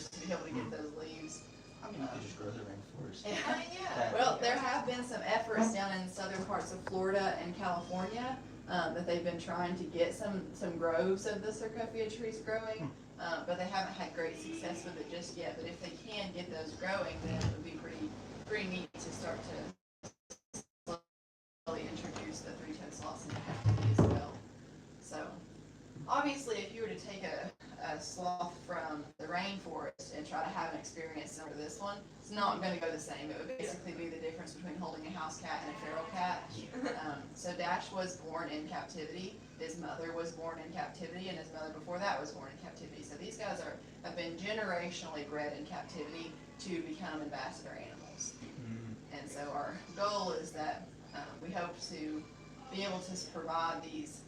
rainforest to be able to get those leaves. I mean, you could just grow the rainforest. Yeah. Well, there have been some efforts down in southern parts of Florida and California that they've been trying to get some groves of the Cercophia trees growing, but they haven't had great success with it just yet. But if they can get those growing, then it would be pretty neat to start to slowly introduce the three-toed sloths into captivity as well. So, obviously, if you were to take a sloth from the rainforest and try to have an experience similar to this one, it's not going to go the same. It would basically be the difference between holding a house cat and a feral cat. So Dash was born in captivity. His mother was born in captivity, and his mother before that was born in captivity. So these guys have been generationally bred in captivity to become ambassador animals. And so our goal is that we hope to be able to provide these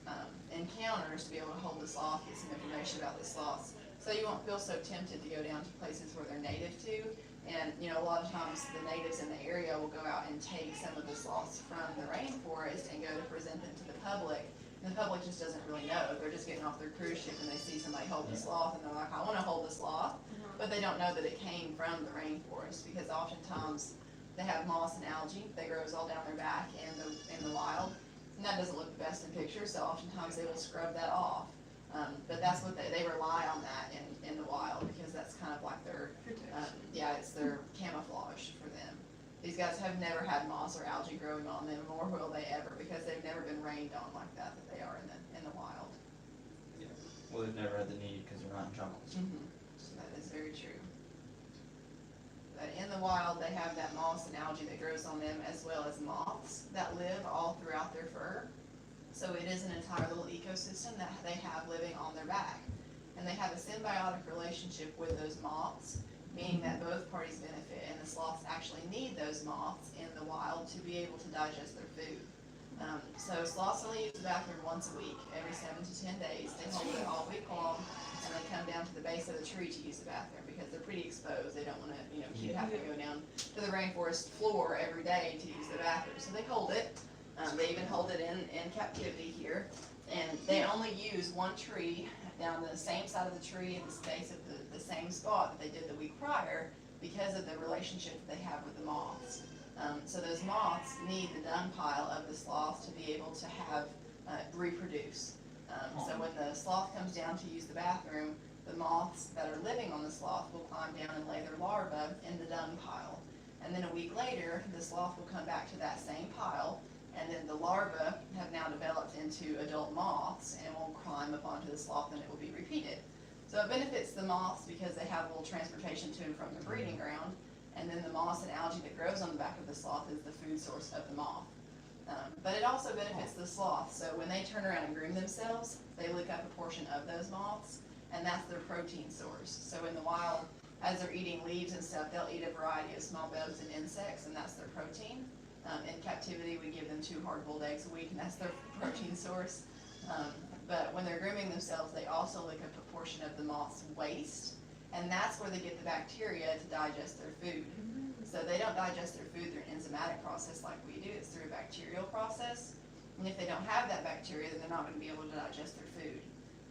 encounters to be able to hold the sloth, get some information about the sloths, so you won't feel so tempted to go down to places where they're native to. And a lot of times the natives in the area will go out and take some of the sloths from the rainforest and go to present them to the public. And the public just doesn't really know. They're just getting off their cruise ship and they see somebody hold the sloth and they're like, I want to hold the sloth, but they don't know that it came from the rainforest, because oftentimes they have moss and algae that grows all down their back in the wild. And that doesn't look the best in pictures, so oftentimes they will scrub that off. But that's what they rely on that in the wild, because that's kind of like their, it's their camouflage for them. These guys have never had moss or algae growing on them, nor will they ever, because they've never been rained on like that they are in the wild. Yeah. Well, they've never had the need because they're not in jungles. So that is very true. But in the wild, they have that moss and algae that grows on them, as well as moths that live all throughout their fur. So it is an entire little ecosystem that they have living on their back. And they have a symbiotic relationship with those moths, meaning that both parties benefit, and the sloths actually need those moths in the wild to be able to digest their food. So sloths only use the bathroom once a week, every 7 to 10 days. They hold it all week long, and they come down to the base of the tree to use the bathroom because they're pretty exposed. They don't want to, keep having to go down to the rainforest floor every day to use the bathroom. So they hold it. They even hold it in captivity here, and they only use one tree down the same side of the tree at the space of the same spot that they did the week prior, because of the relationship that they have with the moths. So those moths need the dung pile of the sloths to be able to have reproduce. So when the sloth comes down to use the bathroom, the moths that are living on the sloth will climb down and lay their larvae in the dung pile. And then a week later, the sloth will come back to that same pile, and then the larvae have now developed into adult moths and will climb up onto the sloth, and it will be repeated. So it benefits the moths because they have a little transportation to and from the breeding ground, and then the moss and algae that grows on the back of the sloth is the food source of the moth. But it also benefits the sloth. So when they turn around and groom themselves, they lick up a portion of those moths, and that's their protein source. So in the wild, as they're eating leaves and stuff, they'll eat a variety of small bugs and insects, and that's their protein. In captivity, we give them 2 hard-boiled eggs a week, and that's their protein source. But when they're grooming themselves, they also lick up a portion of the moth's waste, and that's where they get the bacteria to digest their food. So they don't digest their food through an enzymatic process like we do. It's through a bacterial process. And if they don't have that bacteria, then they're not going to be able to digest their food.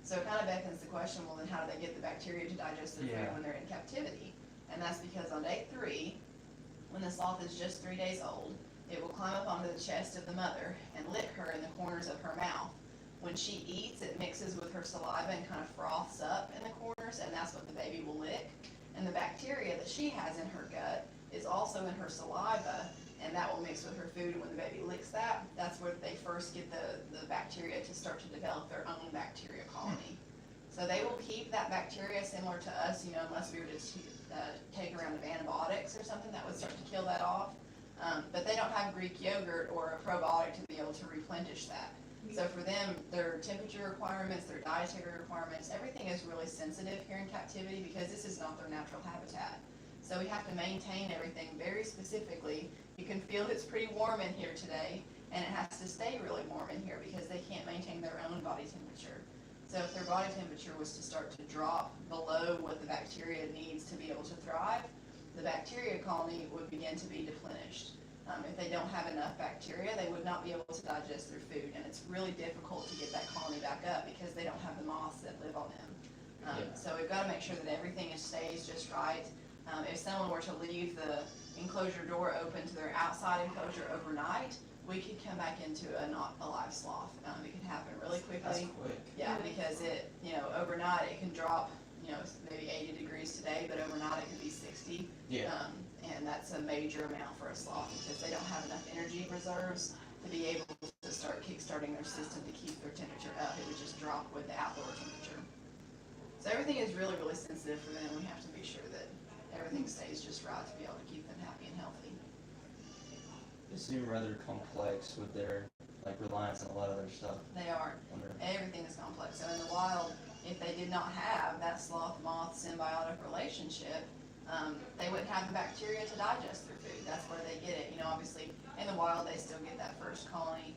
So it kind of beckons the question, well, then how do they get the bacteria to digest their food when they're in captivity? And that's because on day 3, when the sloth is just 3 days old, it will climb up onto the chest of the mother and lick her in the corners of her mouth. When she eats, it mixes with her saliva and kind of froths up in the corners, and that's what the baby will lick. And the bacteria that she has in her gut is also in her saliva, and that will mix with her food. And when the baby licks that, that's where they first get the bacteria to start to develop their own bacteria colony. So they will keep that bacteria similar to us, unless we were to take a round of antibiotics or something that would start to kill that off. But they don't have Greek yogurt or a probiotic to be able to replenish that. So for them, their temperature requirements, their dietary requirements, everything is really sensitive here in captivity because this is not their natural habitat. So we have to maintain everything very specifically. You can feel it's pretty warm in here today, and it has to stay really warm in here because they can't maintain their own body temperature. So if their body temperature was to start to drop below what the bacteria needs to be able to thrive, the bacteria colony would begin to be depleted. If they don't have enough bacteria, they would not be able to digest their food, and it's really difficult to get that colony back up because they don't have the moths that live on them. So we've got to make sure that everything stays just right. If someone were to leave the enclosure door open to their outside enclosure overnight, we could come back into a not alive sloth. It can happen really That's quickly. quick. Yeah, because it, overnight it can drop, maybe 80 degrees today, but overnight it could be 60. Yeah. And that's a major amount for a sloth because they don't have enough energy reserves to be able to start kickstarting their system to keep their temperature up. It would just drop with the outdoor temperature. So everything is really, really sensitive for them. We have to be sure that everything stays just right to be able to keep them happy and healthy. They seem rather complex with their reliance on a lot of their stuff. They are. Everything is complex. So in the wild, if they did not have that sloth-moth symbiotic relationship, they wouldn't have the bacteria to digest their food. That's where they get it. Obviously, in the wild, they still get that first colony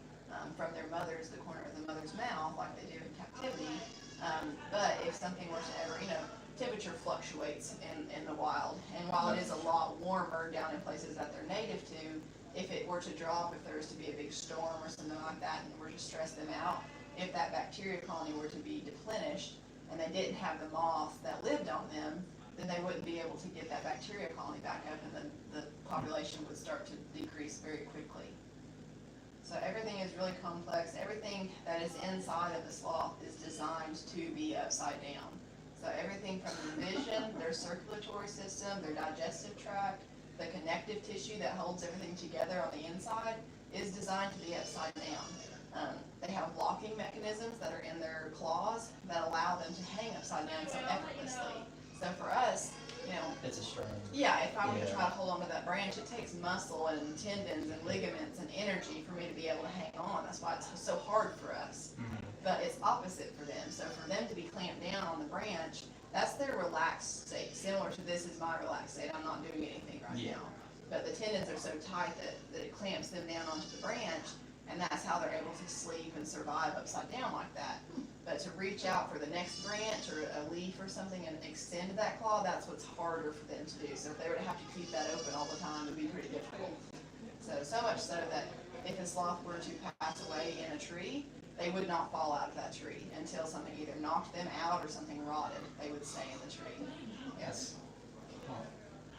from their mothers, the corner of the mother's mouth, like they do in captivity. But if something were to ever, temperature fluctuates in the wild. And while it is a lot warmer down in places that they're native to, if it were to drop, if there was to be a big storm or something like that and were to stress them out, if that bacteria colony were to be deplenished and they didn't have the moth that lived on them, then they wouldn't be able to get that bacteria colony back up, and then the population would start to decrease very quickly. So everything is really complex. Everything that is inside of the sloth is designed to be upside down. So everything from the vision, their circulatory system, their digestive tract, the connective tissue that holds everything together on the inside is designed to be upside down. They have locking mechanisms that are in their claws that allow them to hang upside down so effortlessly. So for us, It's a strain. yeah, if I were to try to hold onto that branch, it takes muscle and tendons and ligaments and energy for me to be able to hang on. That's why it's so hard for us. Mm-hmm. But it's opposite for them. So for them to be clamped down on the branch, that's their relaxed state. Similar to this is my relaxed state. I'm not doing anything right now. But the tendons are so tight that it clamps them down onto the branch, and that's how they're able to sleep and survive upside down like that. But to reach out for the next branch or a leaf or something and extend that claw, that's what's harder for them to do. So if they were to have to keep that open all the time, it would be pretty difficult. So much so that if a sloth were to pass away in a tree, they would not fall out of that tree until something either knocked them out or something rotted. They would stay in the tree. Yes.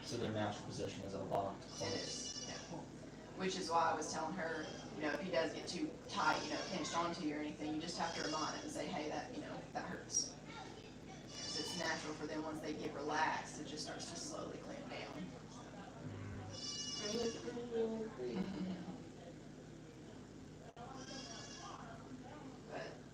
So their natural position is a locked It close. is. Yeah. Which is why I was telling her, if he does get too tight, pinched onto you or anything, you just have to remind him and say, hey, that hurts. Because it's natural for them once they get relaxed, it just starts to slowly clamp down.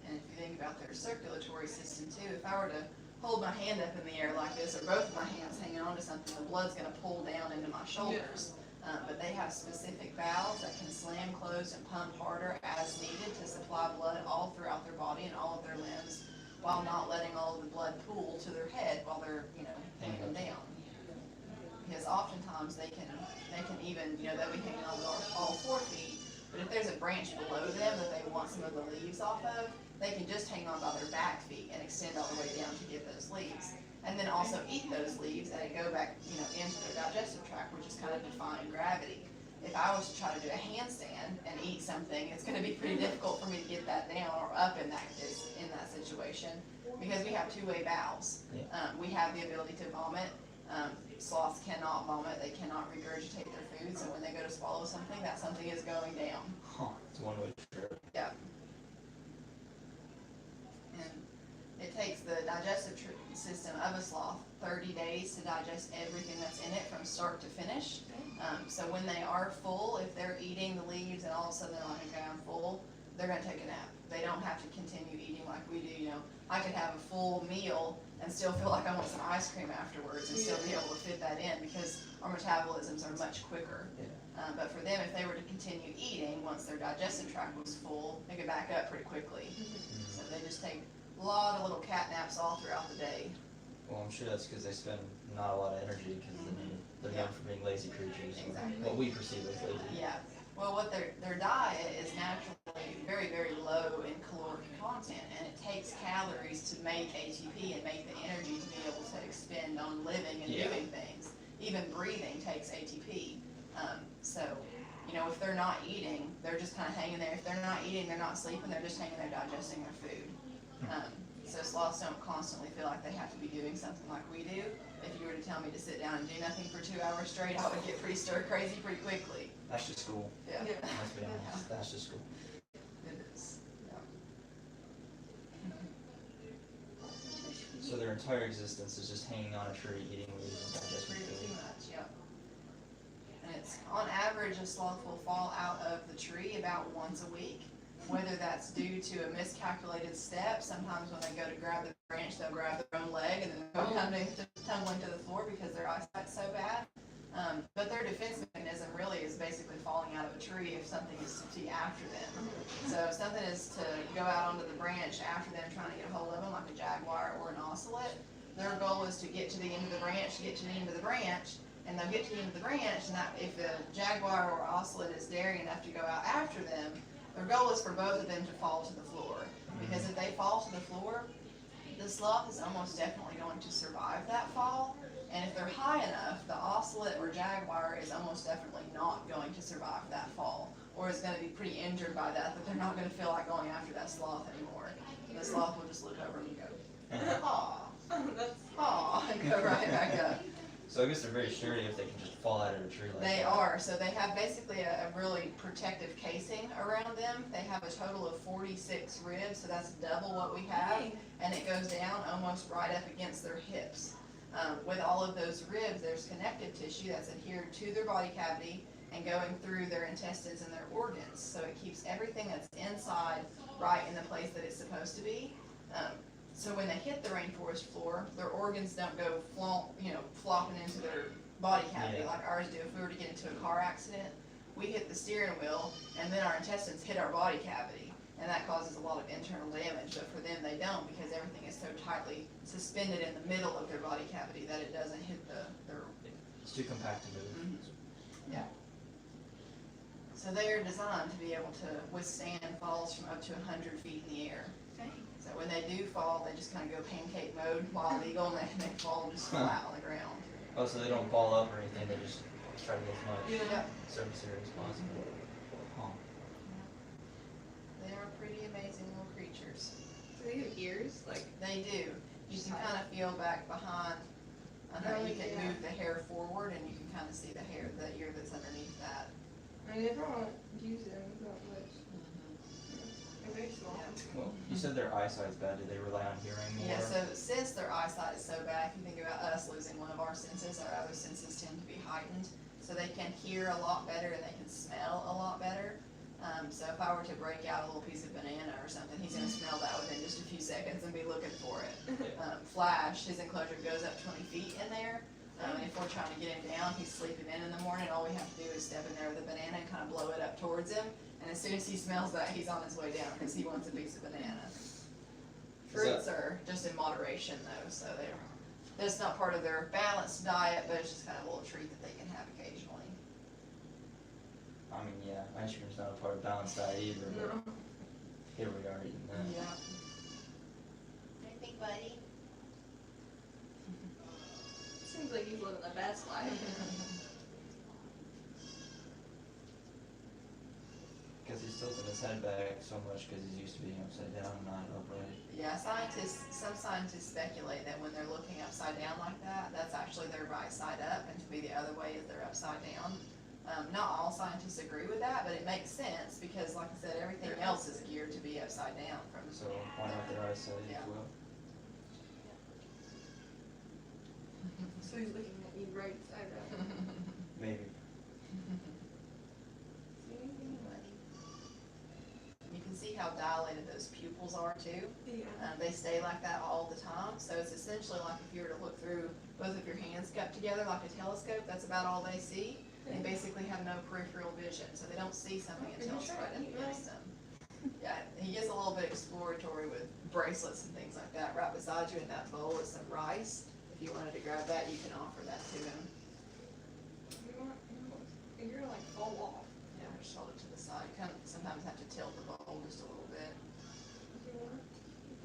And if you think about their circulatory system too, if I were to hold my hand up in the air like this, or both of my hands hanging onto something, the blood's going to pull down into my shoulders. But they have specific valves that can slam closed and pump harder as needed to supply blood all throughout their body and all of their limbs, while not letting all of the blood pool to their head while they're, hanging them down. Because oftentimes they can even, they'll be hanging on all 4 feet, but if there's a branch below them that they want some of the leaves off of, they can just hang on by their back feet and extend all the way down to get those leaves. And then also eat those leaves and go back, into their digestive tract, which is kind of defying gravity. If I was to try to do a handstand and eat something, it's going to be pretty difficult for me to get that down or up in that situation, because we have two-way valves. We have the ability to vomit. Sloths cannot vomit; they cannot regurgitate their food. So when they go to swallow something, that something is going down. It's one way trip. Yeah. And it takes the digestive system of a sloth 30 days to digest everything that's in it from start to finish. So when they are full, if they're eating the leaves and all of a sudden they're like, okay, I'm full, they're going to take a nap. They don't have to continue eating like we do. I could have a full meal and still feel like I want some ice cream afterwards and still be able to fit that in, because our metabolisms are much quicker. But for them, if they were to continue eating, once their digestive tract was full, they could back up pretty quickly. So they just take a lot of little cat naps all throughout the day. Well, I'm sure that's because they spend not a lot of energy, because they're known for being lazy creatures. Exactly. What we perceive as lazy. Yeah. Well, what their diet is naturally very, very low in caloric content, and it takes calories to make ATP and make the energy to be able to expend on living and doing things. Even breathing takes ATP. So, if they're not eating, they're just kind of hanging there. If they're not eating, they're not sleeping, they're just hanging there digesting their food. So sloths don't constantly feel like they have to be doing something like we do. If you were to tell me to sit down and do nothing for 2 hours straight, I would get pretty stir crazy pretty quickly. That's just school. Yeah. Yeah. Let's be honest. That's just school. It is. Yeah. So their entire existence is just hanging on a tree, eating leaves and digesting Pretty food. much, yeah. And it's, on average, a sloth will fall out of the tree about once a week. Whether that's due to a miscalculated step, sometimes when they go to grab the branch, they'll grab their own leg and then go tumbling to the floor because their eyesight's so bad. But their defense mechanism really is basically falling out of a tree if something is to be after them. So if something is to go out onto the branch after them trying to get a hold of them, like a jaguar or an ocelot, their goal is to get to the end of the branch, and they'll get to the end of the branch, and that if the jaguar or ocelot is daring enough to go out after them, their goal is for both of them to fall to the floor. Because if they fall to the floor, the sloth is almost definitely going to survive that fall. And if they're high enough, the ocelot or jaguar is almost definitely not going to survive that fall, or is going to be pretty injured by that they're not going to feel like going after that sloth anymore. The sloth will just look over and go, aw, That's aw, and go right back up. So I guess they're very sturdy if they can just fall out of a tree like that. They are, so they have basically a really protective casing around them. They have a total of 46 ribs, so that's double what we have, and it goes down almost right up against their hips. With all of those ribs, there's connective tissue that's adhered to their body cavity and going through their intestines and their organs, so it keeps everything that's inside right in the place that it's supposed to be. So when they hit the rainforest floor, their organs don't go flopping into their body cavity like ours do. If we were to get into a car accident, we hit the steering wheel, and then our intestines hit our body cavity, and that causes a lot of internal damage. But for them, they don't, because everything is so tightly suspended in the middle of their body cavity that it doesn't hit their. It's too compact to move. Yeah. So they are designed to be able to withstand falls from up to 100 feet in the air. So when they do fall, they just kind of go pancake mode, wild eagle, and they fall just flat on the ground. Oh, so they don't fall up or anything, they just try to get as much Yeah. surface area as possible. Huh. They are pretty amazing little creatures. Do they have ears? Like, They do. You can kind of feel back behind, you can move the hair forward, and you can kind of see the ear that's underneath that. I mean, they don't use them that much. They're very small. Well, you said their eyesight's bad. Do they rely on hearing more? Yeah, so since their eyesight is so bad, if you think about us losing one of our senses, our other senses tend to be heightened. So they can hear a lot better and they can smell a lot better. So if I were to break out a little piece of banana or something, he's going to smell that within just a few seconds and be looking for it. Flash, his enclosure goes up 20 feet in there. And if we're trying to get him down, he's sleeping in the morning, all we have to do is step in there with a banana and kind of blow it up towards him. And as soon as he smells that, he's on his way down because he wants a piece of banana. Fruits are just in moderation though, so that's not part of their balanced diet, but it's just kind of a little treat that they can have occasionally. I mean, yeah, ice cream's not a part of balanced diet either, but No. here we are eating that. Yeah. What do you think, buddy? Seems like he's living the best life. Because he's tilting his head back so much because he's used to being upside down, not upright. Yeah, some scientists speculate that when they're looking upside down like that, that's actually their right side up, and to be the other way is their upside down. Not all scientists agree with that, but it makes sense because, like I said, everything else is geared to be upside down. So why not their eyesight Yeah. as well? So he's looking at me right side up. Maybe. You can see how dilated those pupils are too. Yeah. They stay like that all the time, so it's essentially like if you were to look through both of your hands cupped together like a telescope, that's about all they see. They basically have no peripheral vision, so they don't see something until it's right up against them. Yeah, he gets a little bit exploratory with bracelets and things like that. Right beside you in that bowl is some rice. If you wanted to grab that, you can offer that to him. You're gonna like fall off. Yeah, just hold it to the side. You kind of sometimes have to tilt the bowl just a little bit.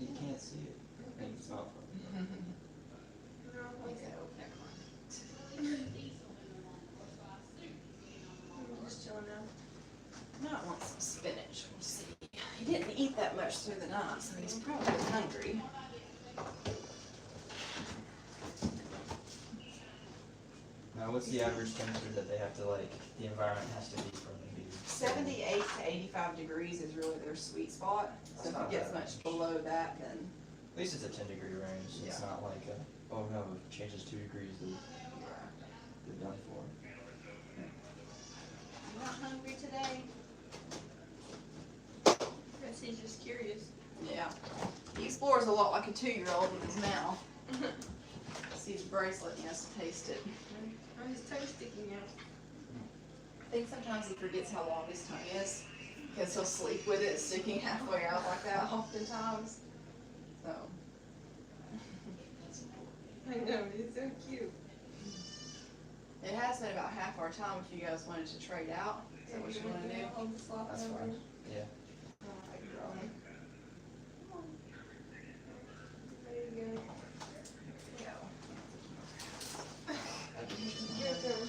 You can't see it. And it's not fun. Okay, open it. Just chilling now. Might want some spinach. We'll see. He didn't eat that much through the night, so he's probably hungry. What's the average temperature that they have to the environment has to be for them to be? 78 to 85 degrees is really their sweet spot. So if That's not it gets bad. much below that, then At least it's a 10-degree range. It's Yeah. not like oh no, it changes 2 degrees, they're done for. I'm not hungry today. Guess he's just curious. Yeah. He explores a lot like a 2-year-old with his mouth. See his bracelet and he has to taste it. Oh, his tongue's sticking out. I think sometimes he forgets how long his tongue is, because he'll sleep with it sticking halfway out like that oftentimes. So. I know, he's so cute. It has been about half our time if you guys wanted to trade out. Is that what you want to do? All the sloth That's numbers. fine. Yeah. Alright, girl. Ready to go. Go. Your turn.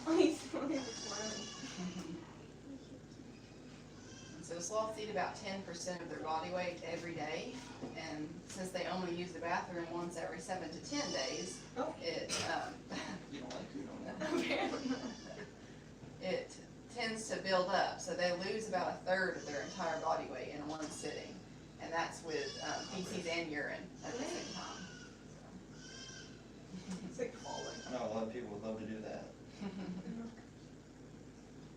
Oh, he's smiling. So sloths eat about 10% of their body weight every day, and since they only use the bathroom once every 7 to 10 days, Oh. You don't like food on that? it tends to build up, so they lose about a third of their entire body weight in one sitting, and that's with feces and urine at the same time. It's like falling. I know a lot of people would love to do that.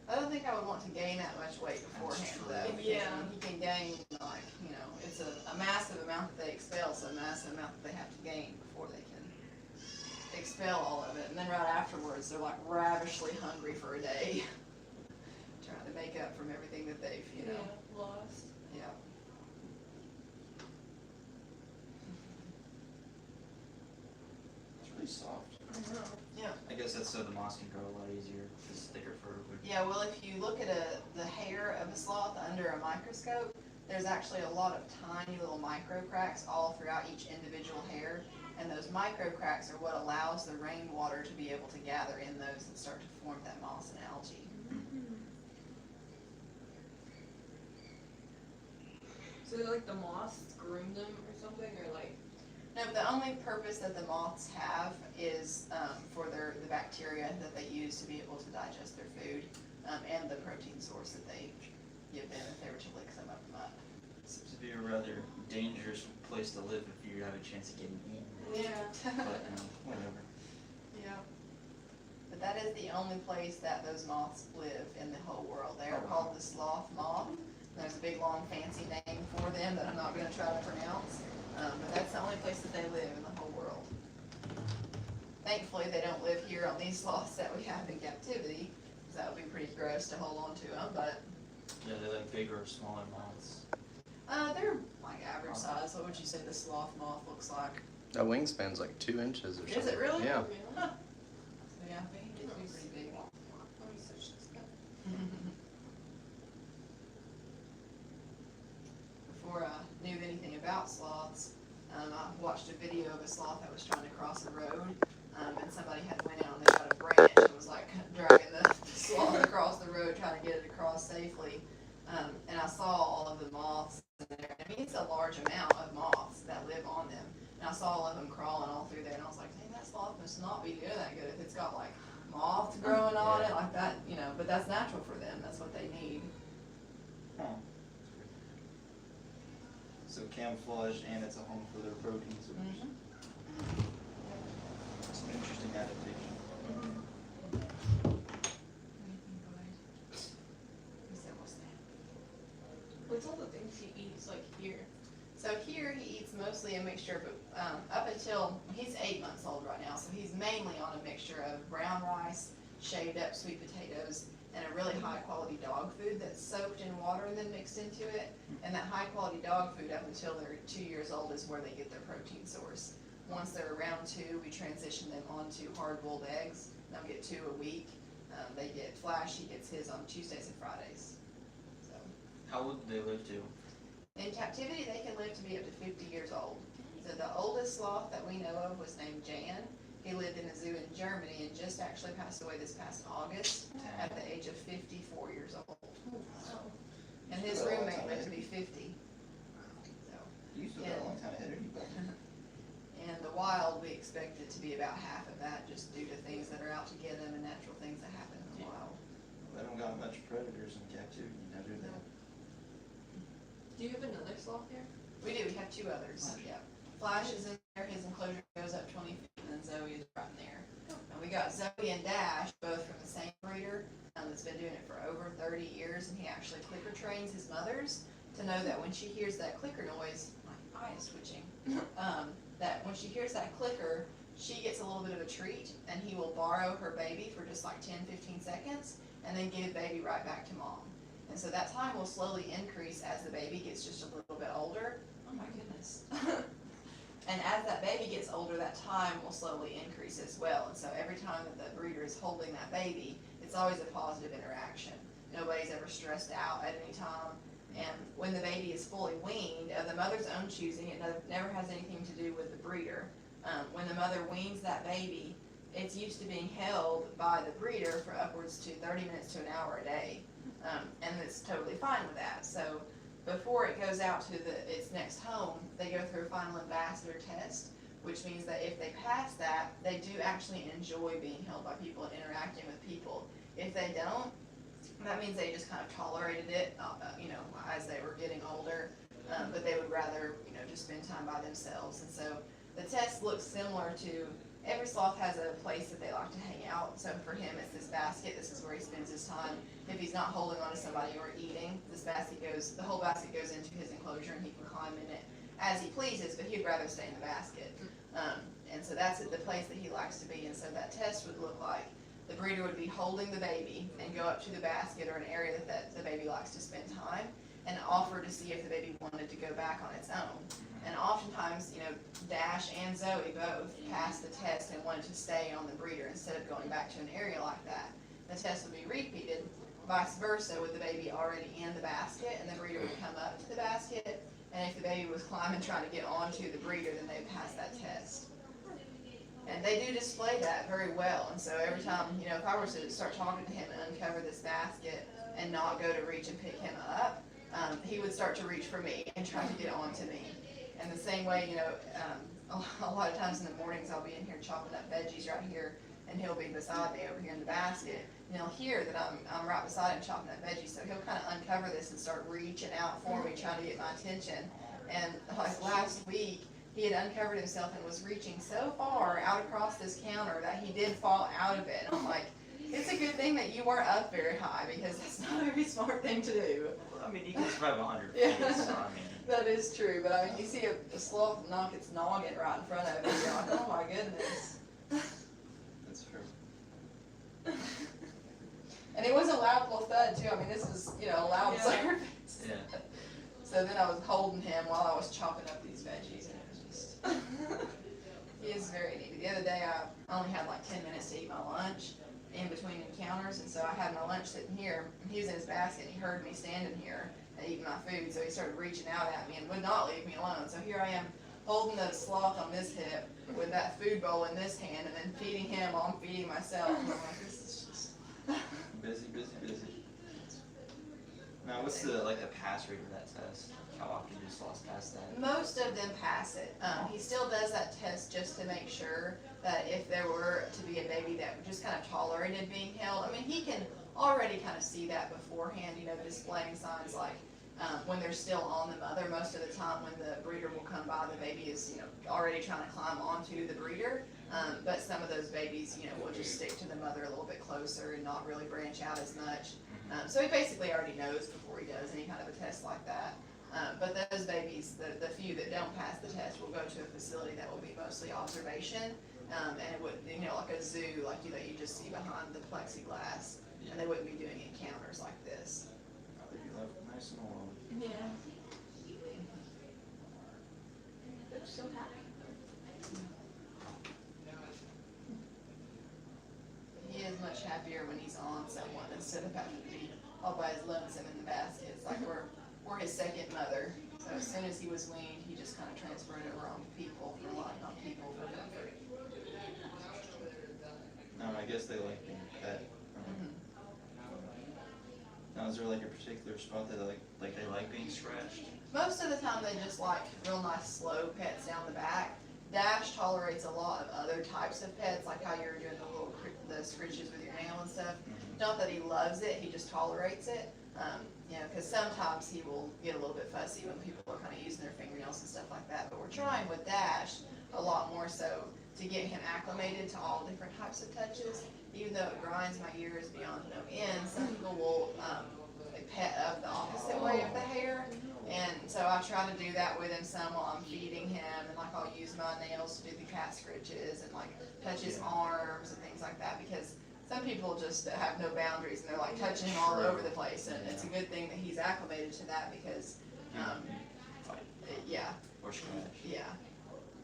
I don't think I would want to gain that much weight beforehand, true. though. Because Yeah. He can gain, it's a massive amount that they expel, so a massive amount that they have to gain before they can expel all of it. And then right afterwards, they're like ravishly hungry for a day, trying to make up from everything that they've, Lost. yeah. It's really soft. I know. Yeah. I guess that's so the moss can grow a lot easier. It's thicker fur would. Yeah, well, if you look at the hair of a sloth under a microscope, there's actually a lot of tiny little micro cracks all throughout each individual hair, and those micro cracks are what allows the rainwater to be able to gather in those and start to form that moss and algae. So like the moths groom them or something, or like? No, the only purpose that the moths have is for the bacteria that they use to be able to digest their food, and the protein source that they give them if they were to lick some of them up. Seems to be a rather dangerous place to live if you have a chance of getting eaten. Yeah. But whatever. Yeah. But that is the only place that those moths live in the whole world. They are Oh, wow. called the sloth moth. There's a big long fancy name for them that I'm not going to try to pronounce. But that's the only place that they live in the whole world. Thankfully, they don't live here on these sloths that we have in captivity, because that would be pretty gross to hold on to them. But Yeah, they're like bigger or smaller moths. they're like average size. What would you say the sloth moth looks like? That wingspan's like 2 inches or something. Is it really? Yeah. Huh. So yeah, they can get to be pretty big. Let me search this up. Before I knew anything about sloths, I watched a video of a sloth that was trying to cross a road, and somebody had went out and they got a branch and was like dragging the sloth across the road, trying to get it across safely. And I saw all of the moths in there. I mean, it's a large amount of moths that live on them. And I saw all of them crawling all through there, and I was like, dang, that sloth must not be doing that good if it's got like moths growing on it like that, but that's natural for them. That's what they need. Huh. So camouflage and it's a home for their protein source. It's an interesting adaptation. What's all the things he eats like here? So here he eats mostly a mixture, but up until, he's 8 months old right now, so he's mainly on a mixture of brown rice, shaved up sweet potatoes, and a really high quality dog food that's soaked in water and then mixed into it. And that high quality dog food up until they're 2 years old is where they get their protein source. Once they're around 2, we transition them onto hard-boiled eggs. They'll get 2 a week. They get Flash, he gets his on Tuesdays and Fridays. So How old do they live to? in captivity, they can live to be up to 50 years old. So the oldest sloth that we know of was named Jan, He lived in a zoo in Germany and just actually passed away this past August at the age of 54 years old. And his roommate lived to be 50. So, You still got a long time ahead of you, but in the wild, we expect it to be about half of that, just due to things that are out to get them and natural things that happen in the wild. they don't got much predators in captivity, now do they? Do you have another sloth here? We do, we have two others, yeah. Flash is in there, his enclosure goes up 20 feet, and then Zoe is right in there. And we got Zoe and Dash, both from the same breeder, that's been doing it for over 30 years, and he actually clicker trains his mothers to know that when she hears that clicker noise, my eye is twitching, that when she hears that clicker, she gets a little bit of a treat, and he will borrow her baby for just like 10-15 seconds, and then give baby right back to mom. And so that time will slowly increase as the baby gets just a little bit older. Oh my goodness. And as that baby gets older, that time will slowly increase as well. And so every time that the breeder is holding that baby, it's always a positive interaction. Nobody's ever stressed out at any time. And when the baby is fully weaned, of the mother's own choosing, it never has anything to do with the breeder. When the mother weans that baby, it's used to being held by the breeder for upwards to 30 minutes to an hour a day. And it's totally fine with that. So before it goes out to its next home, they go through a final ambassador test, which means that if they pass that, they do actually enjoy being held by people and interacting with people. If they don't, that means they just kind of tolerated it, as they were getting older, but they would rather, just spend time by themselves. And so the test looks similar to, every sloth has a place that they like to hang out. So for him, it's this basket. This is where he spends his time. If he's not holding on to somebody or eating, the whole basket goes into his enclosure, and he can climb in it as he pleases, but he'd rather stay in the basket. And so that's the place that he likes to be. And so that test would look like the breeder would be holding the baby and go up to the basket or an area that the baby likes to spend time, and offer to see if the baby wanted to go back on its own. And oftentimes, Dash and Zoe both passed the test and wanted to stay on the breeder instead of going back to an area like that. The test would be repeated, vice versa, with the baby already in the basket, and the breeder would come up to the basket, and if the baby was climbing trying to get onto the breeder, then they'd pass that test. And they do display that very well, and so every time, if I were to start talking to him and uncover this basket and not go to reach and pick him up, he would start to reach for me and try to get onto me. And the same way, a lot of times in the mornings I'll be in here chopping up veggies right here, and he'll be beside me over here in the basket, and he'll hear that I'm right beside him chopping up veggies, so he'll kind of uncover this and start reaching out for me, trying to get my attention. And like last week, he had uncovered himself and was reaching so far out across this counter that he did fall out of it. And I'm like, it's a good thing that you weren't up very high, because that's not a very smart thing to do. I mean, you can survive 100 feet, Yeah. so I mean. That is true, but I mean, you see a sloth knock its noggin right in front of it, you're like, oh my goodness. That's true. And it was a loud little thud too. I mean, this is, a loud Yeah. service. Yeah. So then I was holding him while I was chopping up these veggies, and it was just, he is very needy. The other day I only had like 10 minutes to eat my lunch in between encounters, and so I had my lunch sitting here, and he was in his basket, and he heard me standing here and eating my food, so he started reaching out at me and would not leave me alone. So here I am holding the sloth on this hip with that food bowl in this hand, and then feeding him while I'm feeding myself. And I'm like, this is just Busy, busy, busy. Now, what's the pass rate of that test? How often do sloths pass that? Most of them pass it. He still does that test just to make sure that if there were to be a baby that just kind of tolerated being held, I mean, he can already kind of see that beforehand, displaying signs like when they're still on the mother. Most of the time when the breeder will come by, the baby is, already trying to climb onto the breeder. But some of those babies, will just stick to the mother a little bit closer and not really branch out as much. So he basically already knows before he does any kind of a test like that. But those babies, the few that don't pass the test, will go to a facility that will be mostly observation, and it would, like a zoo, like that you just see behind the plexiglass, and they wouldn't be doing encounters like this. They'd be left nice and alone. Yeah. They're so happy. He is much happier when he's on someone instead of having to be all by his lonesome in the basket. It's like we're his second mother. So as soon as he was weaned, he just kind of transferred over onto people, relying on people for comfort. I guess they like being pet. Mhm. Now, is there like a particular spot that they like being scratched? Most of the time, they just like real nice slow pets down the back. Dash tolerates a lot of other types of pets, like how you're doing the scritches with your nail and stuff. Not that he loves it, he just tolerates it. You know, because sometimes he will get a little bit fussy when people are kind of using their fingernails and stuff like that. But we're trying with Dash a lot more so to get him acclimated to all different types of touches. Even though it grinds my ears beyond no end, some people will pet up the opposite way of the hair. And so I try to do that with him some while I'm feeding him, and like I'll use my nails to do the cat scritches and like touch his arms and things like that, because some people just have no boundaries and they're like touching him all over the place, and it's a good thing that he's acclimated to that because, yeah, Or scratch? yeah,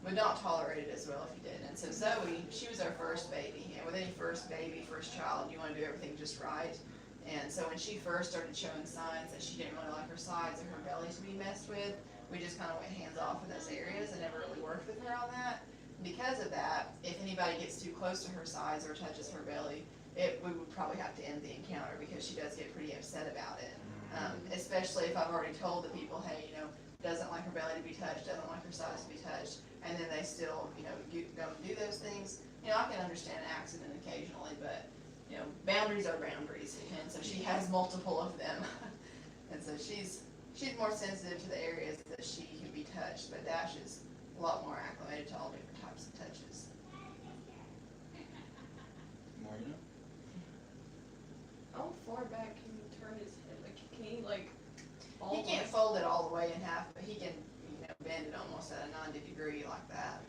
would not tolerate it as well if he didn't. And so Zoe, she was our first baby, and with any first baby, first child, you want to do everything just right. And so when she first started showing signs that she didn't really like her sides or her belly to be messed with, we just kind of went hands off in those areas and never really worked with her on that. Because of that, if anybody gets too close to her sides or touches her belly, we would probably have to end the encounter because she does get pretty upset about it. Especially if I've already told the people, hey, you know, doesn't like her belly to be touched, doesn't like her sides to be touched, and then they still, you know, go and do those things. You know, I can understand an accident occasionally, but you know, boundaries are boundaries, and so she has multiple of them. And so she's more sensitive to the areas that she can be touched, but Dash is a lot more acclimated to all different types of touches. More, you know? How far back can you turn his head? Like, can he like? He can't fold it all the way in half, but he can, you know, bend it almost at a 90-degree like that.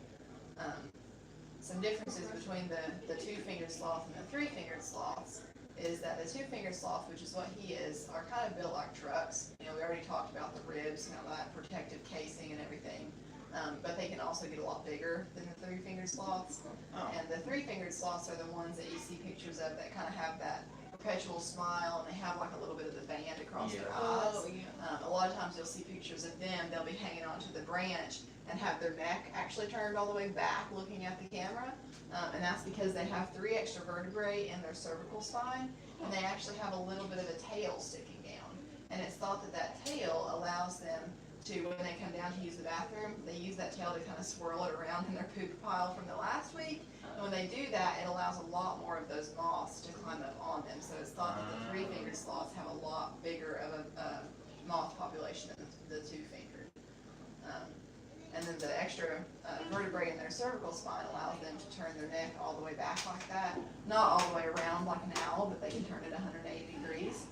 Some differences between the two-fingered sloth and the three-fingered sloths is that the two-fingered sloth, which is what he is, are kind of built like trucks. You know, we already talked about the ribs and all that protective casing and everything, but they can also get a lot bigger than the three-fingered sloths. Oh. And the three-fingered sloths are the ones that you see pictures of that kind of have that perpetual smile, and they have like a little bit of the band across their eyes. Oh, yeah. A lot of times you'll see pictures of them, they'll be hanging onto the branch and have their neck actually turned all the way back looking at the camera. And that's because they have 3 extra vertebrae in their cervical spine, and they actually have a little bit of a tail sticking down. And it's thought that that tail allows them to, when they come down to use the bathroom, they use that tail to kind of swirl it around in their poop pile from the last week. And when they do that, it allows a lot more of those moths to climb up on them. So it's thought that the three-fingered sloths have a lot bigger of a moth population than the two-fingered. And then the extra vertebrae in their cervical spine allows them to turn their neck all the way back like that. Not all the way around like an owl, but they can turn it 180 degrees.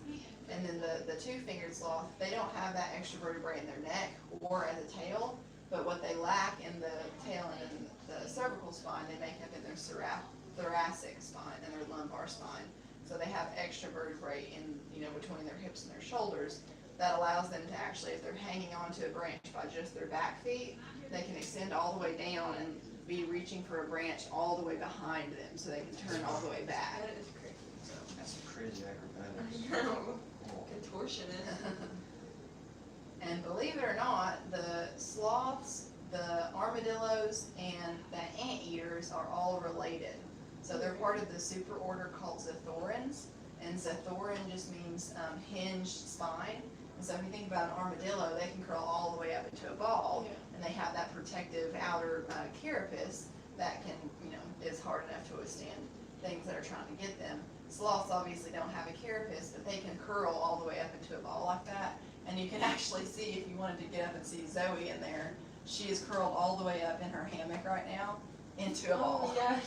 And then the two-fingered sloth, they don't have that extra vertebrae in their neck or as a tail, but what they lack in the tail and in the cervical spine, they make up in their thoracic spine and their lumbar spine. So they have extra vertebrae in, you know, between their hips and their shoulders that allows them to actually, if they're hanging onto a branch by just their back feet, they can extend all the way down and be reaching for a branch all the way behind them, so they can turn all the way back. That is crazy. That's some crazy acrobatics. I know. Cool. Contortionist. And believe it or not, the sloths, the armadillos, and the anteaters are all related. So they're part of the superorder called Zathorans, and Zathoran just means hinged spine. And so if you think about an armadillo, they can curl all the way up into a ball, and they have that protective outer carapace that can, you know, is hard enough to withstand things that are trying to get them. Sloths obviously don't have a carapace, but they can curl all the way up into a ball like that. And you can actually see, if you wanted to get up and see Zoe in there, she is curled all the way up in her hammock right now into a ball. Oh, yeah.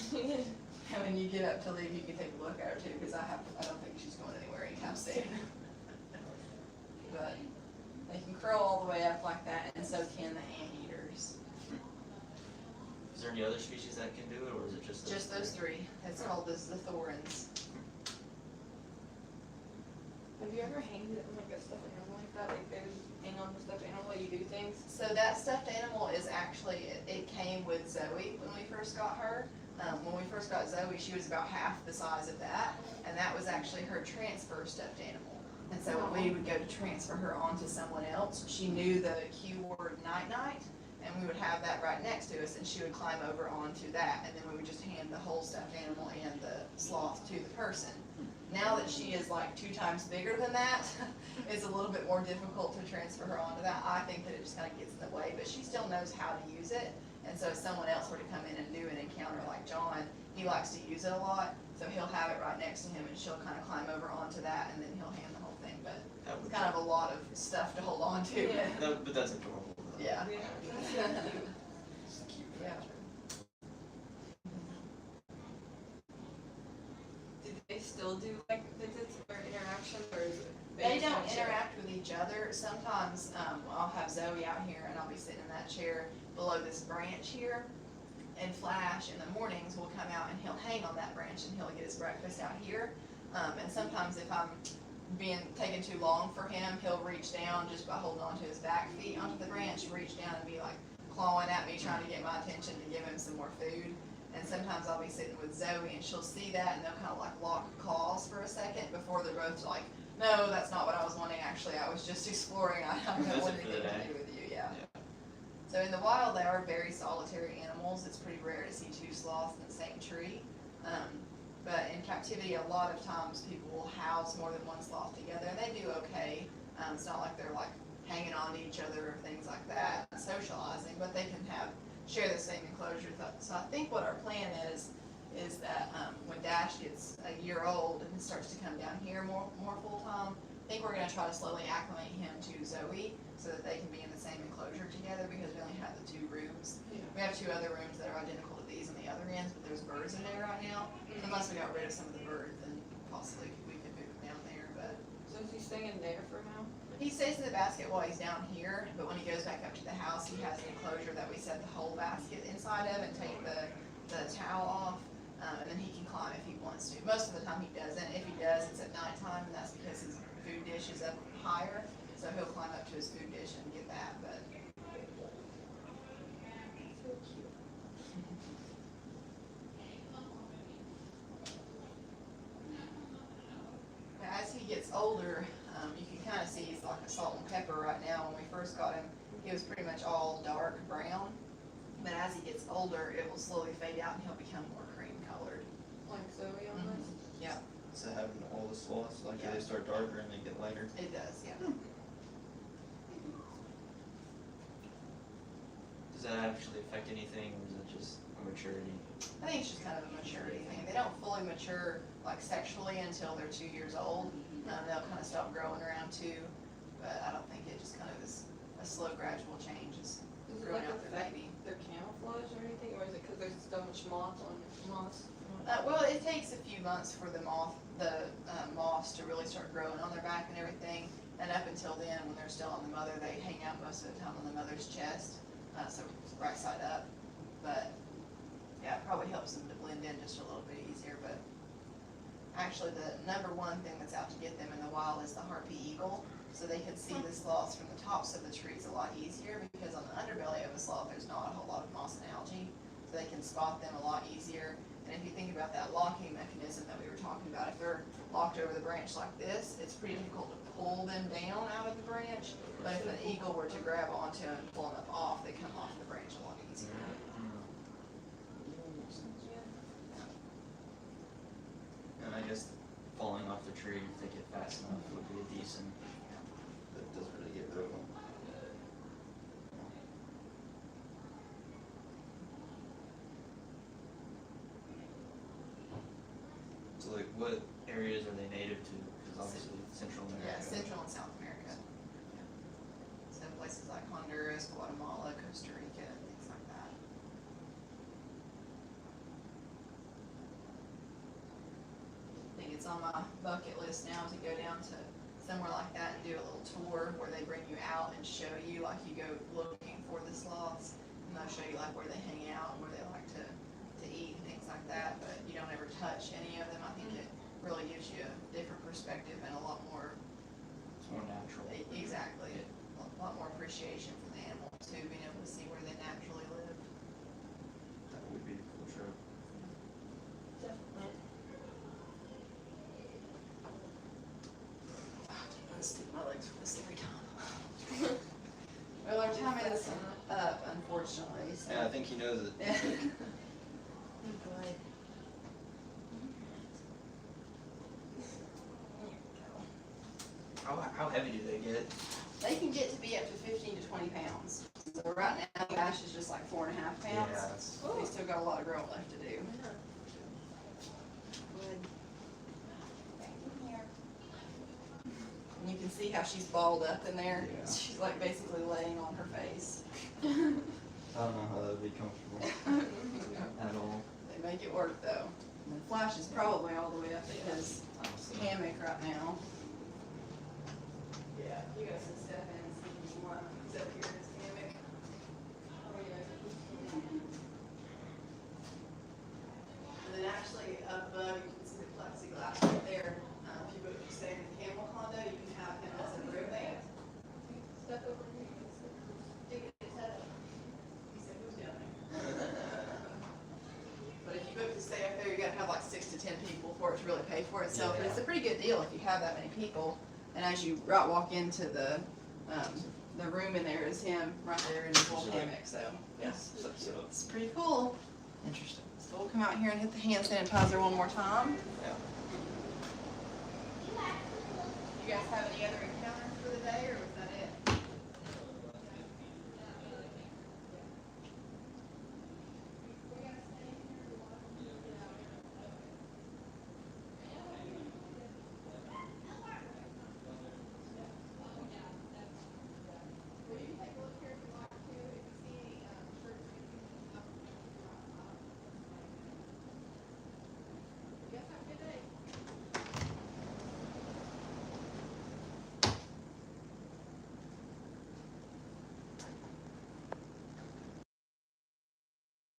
And when you get up to leave, you can take a look at her too, because I don't think she's going anywhere anytime soon. But they can curl all the way up like that, and so can the anteaters. Is there any other species that can do it, or is it just those Just those 3. It's called the Zathorans. Have you ever hanged it on like a stuffed animal like that? Like they would hang on the stuffed animal while you do things? So that stuffed animal is actually, it came with Zoe when we first got her. When we first got Zoe, she was about half the size of that, and that was actually her transfer stuffed animal. And so when we would go to transfer her onto someone else, she knew the cue word night-night, and we would have that right next to us, and she would climb over onto that, and then we would just hand the whole stuffed animal and the sloth to the person. Now that she is like 2 times bigger than that, it's a little bit more difficult to transfer her onto that. I think that it just kind of gets in the way, but she still knows how to use it. And so if someone else were to come in and do an encounter like John, he likes to use it a lot, so he'll have it right next to him, and she'll kind of climb over onto that, and then he'll hand the whole thing. But That it's would, kind of a lot of stuff to hold on to. Yeah. but that's adorable though. Yeah. It's cute. Yeah. Do they still do like visits or interactions, or is it? They just don't kinda chill? interact with each other. Sometimes, I'll have Zoe out here and I'll be sitting in that chair below this branch here. And Flash in the mornings will come out and he'll hang on that branch and he'll get his breakfast out here. And sometimes if I'm being taken too long for him, he'll reach down just by holding onto his back feet onto the branch, reach down and be like clawing at me, trying to get my attention to give him some more food. And sometimes I'll be sitting with Zoe and she'll see that and they'll kind of like lock claws for a second before they're both like, no, that's not what I was wanting. Actually, I was just exploring. I don't Visit want for the anything to day. do with you. Yeah. Yeah. So in the wild, they are very solitary animals. It's pretty rare to see 2 sloths in the same tree. But in captivity, a lot of times people will house more than 1 sloth together, and they do okay. It's not like they're like hanging on to each other or things like that, socializing, but they can share the same enclosure. So I think what our plan is that when Dash gets a year old and starts to come down here more full time, I think we're going to try to slowly acclimate him to Zoe so that they can be in the same enclosure together, because we only have the 2 rooms. Yeah. We have 2 other rooms that are identical to these on the other ends, but there's birds in there right now. Unless we got rid of some of the birds, then possibly we could move him down there. But So is he staying there for now? he stays in the basket while he's down here, but when he goes back up to the house, he has an enclosure that we set the whole basket inside of and take the towel off, and then he can climb if he wants to. Most of the time he doesn't. If he does, it's at nighttime, and that's because his food dish is up higher, so he'll climb up to his food dish and get that. But So cute. as he gets older, you can kind of see he's like a salt and pepper right now. When we first got him, he was pretty much all dark brown. But as he gets older, it will slowly fade out and he'll become more cream colored. Like Zoe almost? Yeah, So having all the sloths, like Yeah. they start darker and they get lighter. it does, yeah. Does that actually affect anything, or is it just a maturity? I think it's just kind of a maturity thing. They don't fully mature like sexually until they're 2 years old. They'll kind of stop growing around 2, but I don't think it just kind of is a slow, gradual change. It's Does it growing like out their affect baby. their camouflage or anything, or is it because there's so much moths? Well, it takes a few months for the moths to really start growing on their back and everything. And up until then, when they're still on the mother, they hang out most of the time on the mother's chest, so right side up. But yeah, it probably helps them to blend in just a little bit easier. But actually, the number 1 thing that's out to get them in the wild is the harpy eagle. So they can see the sloths from the tops of the trees a lot easier, because on the underbelly of a sloth, there's not a whole lot of moss and algae. So they can spot them a lot easier. And if you think about that locking mechanism that we were talking about, if they're locked over the branch like this, it's pretty difficult to pull them down out of the branch. But if an eagle were to grab onto them and pull them up off, they come off the branch a lot easier. And I guess falling off the tree, if they get fast enough, would be a decent, that doesn't really get rid of them. So like, what areas are they native to? Because obviously Central America. Yeah, Central and South America. So places like Honduras, Guatemala, Costa Rica, things like that. I think it's on my bucket list now to go down to somewhere like that and do a little tour where they bring you out and show you, like you go looking for the sloths, and they'll show you like where they hang out and where they like to eat and things like that, but you don't ever touch any of them. I think it really gives you a different perspective and a lot more, It's more natural. exactly, a lot more appreciation for the animals too, being able to see where they naturally live. That would be a cool trip. Definitely. My legs for this every time. Well, our time is up, unfortunately. so. Yeah, I think he knows it. Yeah. Good boy. How heavy do they get? They can get to be up to 15 to 20 pounds. So right now, Ash is just like 4.5 pounds. Yeah, that's- They still got a lot of growing left to do. Good. Back in here. And you can see how she's balled up in there. Yeah. She's like basically laying on her face. I don't know how that would be comfortable at all. They make it work though. And the flash is probably all the way up in his Honestly. hammock right now. Yeah, you guys can step in and see if you want. He's up here in his hammock. Oh, yeah. And then actually up above, you can see the plexiglass right there. If you stay in the camel condo, you can have him as a roommate. Step over here. Dig his head up. He said, who's down there? But if you book to stay up there, you gotta have like 6 to 10 people for it to really pay for itself. But it's a pretty good deal if you have that many people. And as you walk into the room in there is him right there in his little hammock, so, yes. So, It's pretty cool. interesting. So we'll come out here and hit the hand sanitizer one more time. Yeah. You guys have any other encounters for the day, or